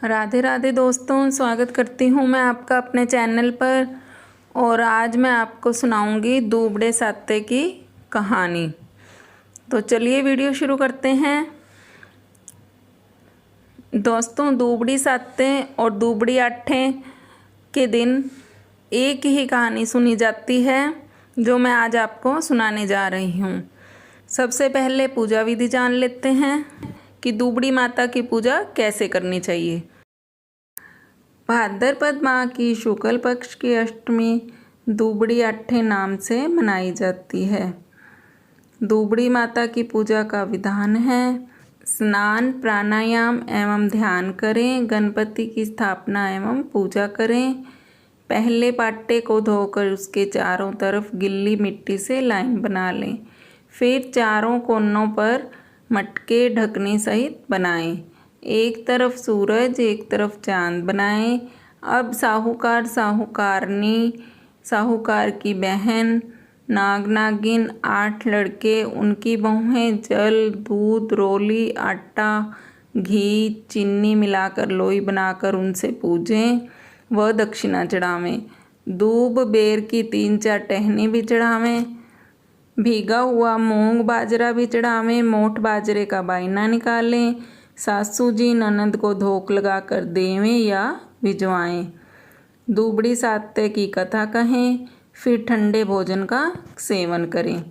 राधे राधे दोस्तों, स्वागत करती हूँ मैं आपका अपने चैनल पर। और आज मैं आपको सुनाऊंगी दूबड़े साते की कहानी। तो चलिए वीडियो शुरू करते हैं। दोस्तों, दूबड़ी साते और दूबड़ी आठे के दिन एक ही कहानी सुनी जाती है, जो मैं आज आपको सुनाने जा रही हूँ। सबसे पहले पूजा विधि जान लेते हैं कि दूबड़ी माता की पूजा कैसे करनी चाहिए। भाद्रपद माह की शुक्ल पक्ष की अष्टमी दूबड़ी आठे नाम से मनाई जाती है। दूबड़ी माता की पूजा का विधान है: स्नान, प्राणायाम एवं ध्यान करें, गणपति की स्थापना एवं पूजा करें। पहले पाटे को धोकर उसके चारों तरफ गिल्ली मिट्टी से लाइन बना लें। फिर चारों कोनों पर मटके ढकनी सहित बनाएं। एक तरफ सूरज, एक तरफ चांद बनाएं। अब साहूकार, साहूकारनी, साहूकार की बहन, नाग नागिन, 8 लड़के, उनकी बहुएं जल, दूध, रोली, आटा, घी, चीनी मिलाकर लोई बनाकर उनसे पूजें व दक्षिणा चढ़ावें। दूब बेर की 3-4 टहनी भी चढ़ावें। भीगा हुआ मूंग बाजरा भी चढ़ावें। मोठ बाजरे का बायना निकालें। सासू जी ननद को धोख लगाकर देवें या भिजवाएं। दूबड़ी साते की कथा कहें, फिर ठंडे भोजन का सेवन करें।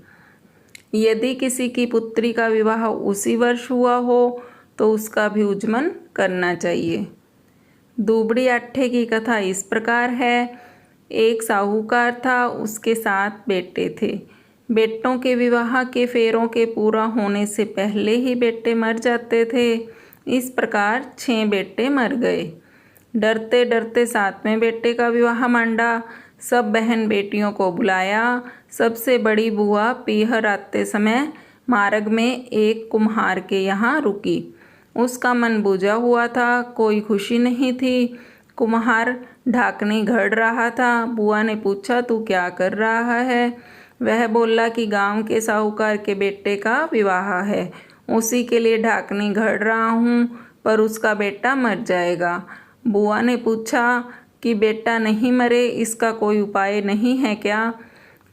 यदि किसी की पुत्री का विवाह उसी वर्ष हुआ हो तो उसका भी उज्जमन करना चाहिए। दूबड़ी आठे की कथा इस प्रकार है। एक साहूकार था, उसके 7 बेटे थे। बेटों के विवाह के फेरों के पूरा होने से पहले ही बेटे मर जाते थे। इस प्रकार 6 बेटे मर गए। डरते डरते 7वें बेटे का विवाह मांडा। सब बहन बेटियों को बुलाया। सबसे बड़ी बुआ पीहर आते समय मार्ग में एक कुम्हार के यहाँ रुकी। उसका मन बुझा हुआ था, कोई खुशी नहीं थी। कुम्हार ढाकनी घड़ रहा था। बुआ ने पूछा, तू क्या कर रहा है? वह बोला कि गांव के साहूकार के बेटे का विवाह है, उसी के लिए ढाकनी घड़ रहा हूँ, पर उसका बेटा मर जाएगा। बुआ ने पूछा कि बेटा नहीं मरे, इसका कोई उपाय नहीं है क्या?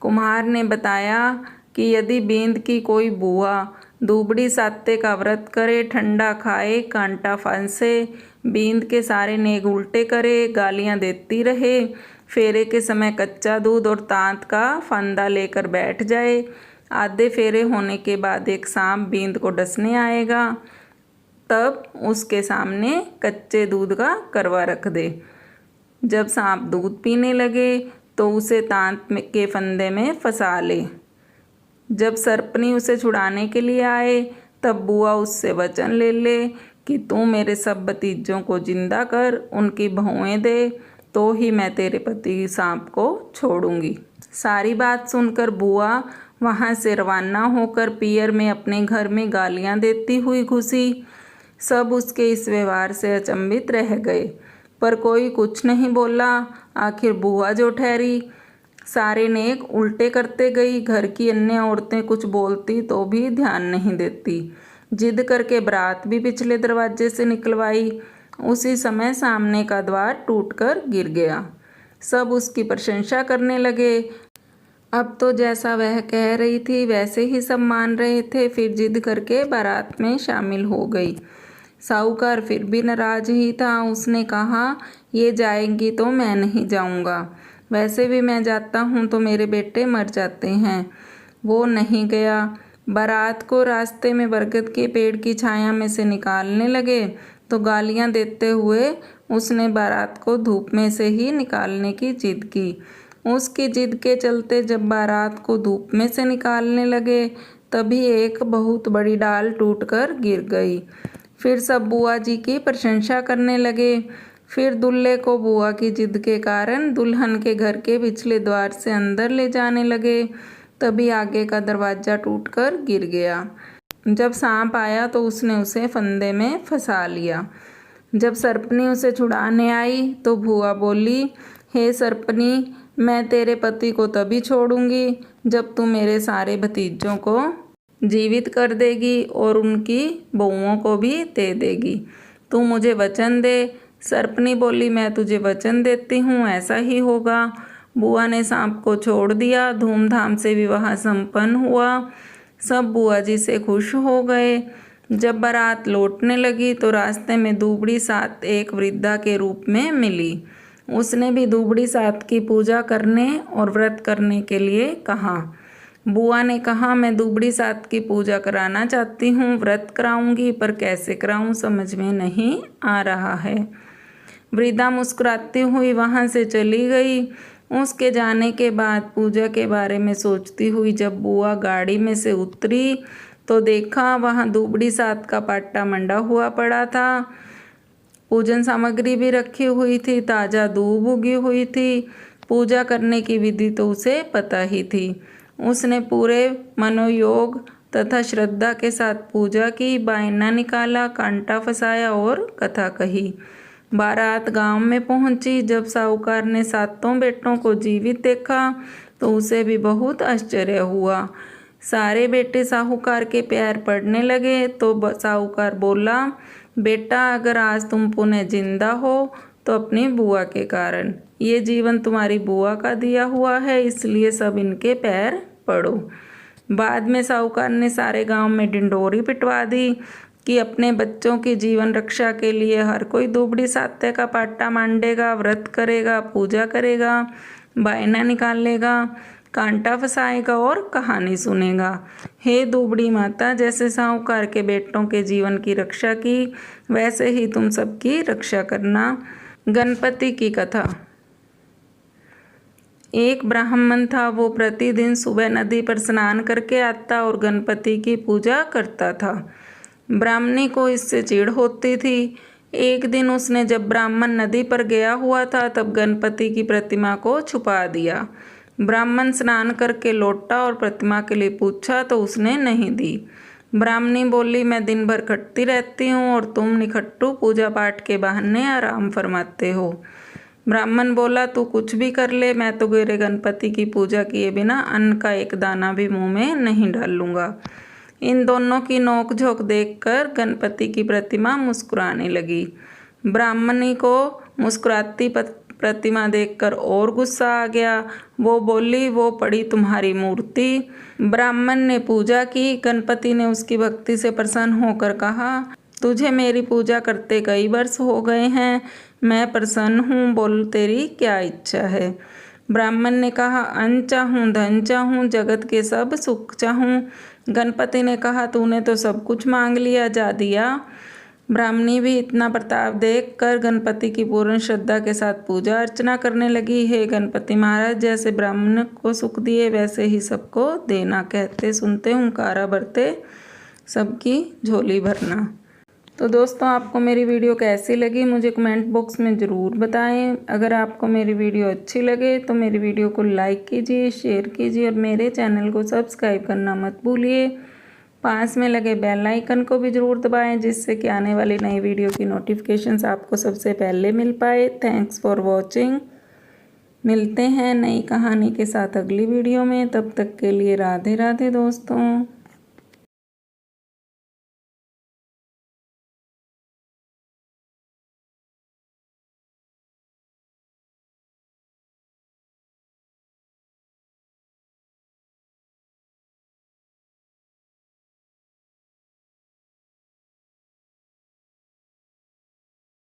कुम्हार ने बताया कि यदि बींद की कोई बुआ दूबड़ी साते का व्रत करे, ठंडा खाए, कांटा फांसे, बींद के सारे नेग उल्टे करे, गालियाँ देती रहे, फेरे के समय कच्चा दूध और तांत का फंदा लेकर बैठ जाए, आधे फेरे होने के बाद एक सांप बींद को डसने आएगा, तब उसके सामने कच्चे दूध का करवा रख दे। जब सांप दूध पीने लगे तो उसे तांत के फंदे में फंसा ले। जब सरपनी उसे छुड़ाने के लिए आए तब बुआ उससे वचन ले ले कि तू मेरे सब भतीजों को जिंदा कर, उनकी बहुएं दे, तो ही मैं तेरे पति सांप को छोड़ूंगी। सारी बात सुनकर बुआ वहाँ से रवाना होकर पियर में अपने घर में गालियाँ देती हुई घुसी। सब उसके इस व्यवहार से अचंभित रह गए, पर कोई कुछ नहीं बोला। आखिर बुआ जो ठहरी, सारे नेक उल्टे करते गई। घर की अन्य औरतें कुछ बोलती तो भी ध्यान नहीं देती। जिद करके बारात भी पिछले दरवाजे से निकलवाई। उसी समय सामने का द्वार टूटकर गिर गया। सब उसकी प्रशंसा करने लगे। अब तो जैसा वह कह रही थी वैसे ही सब मान रहे थे। फिर जिद करके बारात में शामिल हो गई। साहूकार फिर भी नाराज ही था। उसने कहा, ये जाएंगी तो मैं नहीं जाऊंगा, वैसे भी मैं जाता हूँ तो मेरे बेटे मर जाते हैं। वो नहीं गया। बारात को रास्ते में बरगद के पेड़ की छाया में से निकालने लगे तो गालियाँ देते हुए उसने बारात को धूप में से ही निकालने की जिद की। उसकी जिद के चलते जब बारात को धूप में से निकालने लगे तभी एक बहुत बड़ी डाल टूटकर गिर गई। फिर सब बुआ जी की प्रशंसा करने लगे। फिर दूल्हे को बुआ की जिद के कारण दुल्हन के घर के पिछले द्वार से अंदर ले जाने लगे। तभी आगे का दरवाजा टूटकर गिर गया। जब सांप आया तो उसने उसे फंदे में फंसा लिया। जब सरपनी उसे छुड़ाने आई तो बुआ बोली, हे सरपनी, मैं तेरे पति को तभी छोड़ूंगी जब तू मेरे सारे भतीजों को जीवित कर देगी और उनकी बहुओं को भी दे देगी। तू मुझे वचन दे, सर्पनी बोली, मैं तुझे वचन देती हूँ ऐसा ही होगा। बुआ ने सांप को छोड़ दिया। धूमधाम से विवाह संपन्न हुआ। सब बुआ जी से खुश हो गए। जब बारात लौटने लगी तो रास्ते में दूबड़ी सात एक वृद्धा के रूप में मिली। उसने भी दूबड़ी सात की पूजा करने और व्रत करने के लिए कहा। बुआ ने कहा, मैं दूबड़ी सात की पूजा कराना चाहती हूँ, व्रत कराऊंगी, पर कैसे कराऊं समझ में नहीं आ रहा है। वृद्धा मुस्कुराती हुई वहाँ से चली गई। उसके जाने के बाद पूजा के बारे में सोचती हुई जब बुआ गाड़ी में से उतरी तो देखा वहाँ दूबड़ी सात का पाटा मंडा हुआ पड़ा था। पूजन सामग्री भी रखी हुई थी। ताज़ा दूब उगी हुई थी। पूजा करने की विधि तो उसे पता ही थी। उसने पूरे मनोयोग तथा श्रद्धा के साथ पूजा की, बायना निकाला, कांटा फंसाया और कथा कही। बारात गांव में पहुंची। जब साहूकार ने सातों बेटों को जीवित देखा तो उसे भी बहुत आश्चर्य हुआ। सारे बेटे साहूकार के पैर पड़ने लगे तो साहूकार बोला, बेटा अगर आज तुम पुनः जिंदा हो तो अपनी बुआ के कारण। ये जीवन तुम्हारी बुआ का दिया हुआ है, इसलिए सब इनके पैर पड़ो। बाद में साहूकार ने सारे गांव में डिंडोरी पिटवा दी कि अपने बच्चों की जीवन रक्षा के लिए हर कोई दूबड़ी सात्य का पाटा मांडेगा, व्रत करेगा, पूजा करेगा, बायना निकालेगा, कांटा फंसाएगा और कहानी सुनेगा। हे दूबड़ी माता, जैसे साहूकार के बेटों के जीवन की रक्षा की, वैसे ही तुम सबकी रक्षा करना। गणपति की कथा। एक ब्राह्मण था। वो प्रतिदिन सुबह नदी पर स्नान करके आता और गणपति की पूजा करता था। ब्राह्मणी को इससे चिढ़ होती थी। एक दिन उसने जब ब्राह्मण नदी पर गया हुआ था तब गणपति की प्रतिमा को छुपा दिया। ब्राह्मण स्नान करके लौटा और प्रतिमा के लिए पूछा तो उसने नहीं दी। ब्राह्मणी बोली, मैं दिन भर खटती रहती हूँ और तुम निखट्टू पूजा पाठ के बहाने आराम फरमाते हो। ब्राह्मण बोला, तू कुछ भी कर ले, मैं तो तेरे गणपति की पूजा किए बिना अन्न का एक दाना भी मुंह में नहीं डालूंगा। इन दोनों की नोकझोंक देखकर गणपति की प्रतिमा मुस्कुराने लगी। ब्राह्मणी को मुस्कुराती प्रतिमा देखकर और गुस्सा आ गया। वो बोली, वो पड़ी तुम्हारी मूर्ति। ब्राह्मण ने पूजा की। गणपति ने उसकी भक्ति से प्रसन्न होकर कहा, तुझे मेरी पूजा करते कई वर्ष हो गए हैं, मैं प्रसन्न हूँ, बोल तेरी क्या इच्छा है। ब्राह्मण ने कहा, अन्न चाहूँ, धन चाहूँ, जगत के सब सुख चाहूँ। गणपति ने कहा, तूने तो सब कुछ मांग लिया, जा दिया। ब्राह्मणी भी इतना प्रताप देख कर गणपति की पूर्ण श्रद्धा के साथ पूजा अर्चना करने लगी। हे गणपति महाराज, जैसे ब्राह्मण को सुख दिए वैसे ही सबको देना, कहते सुनते हुंकारा भरते सबकी झोली भरना। तो दोस्तों, आपको मेरी वीडियो कैसी लगी मुझे कमेंट बॉक्स में ज़रूर बताएं। अगर आपको मेरी वीडियो अच्छी लगे तो मेरी वीडियो को लाइक कीजिए, शेयर कीजिए और मेरे चैनल को सब्सक्राइब करना मत भूलिए। पास में लगे बेल आइकन को भी ज़रूर दबाएं, जिससे कि आने वाली नई वीडियो की नोटिफिकेशंस आपको सबसे पहले मिल पाए। Thanks for watching. मिलते हैं नई कहानी के साथ अगली वीडियो में। तब तक के लिए राधे राधे दोस्तों।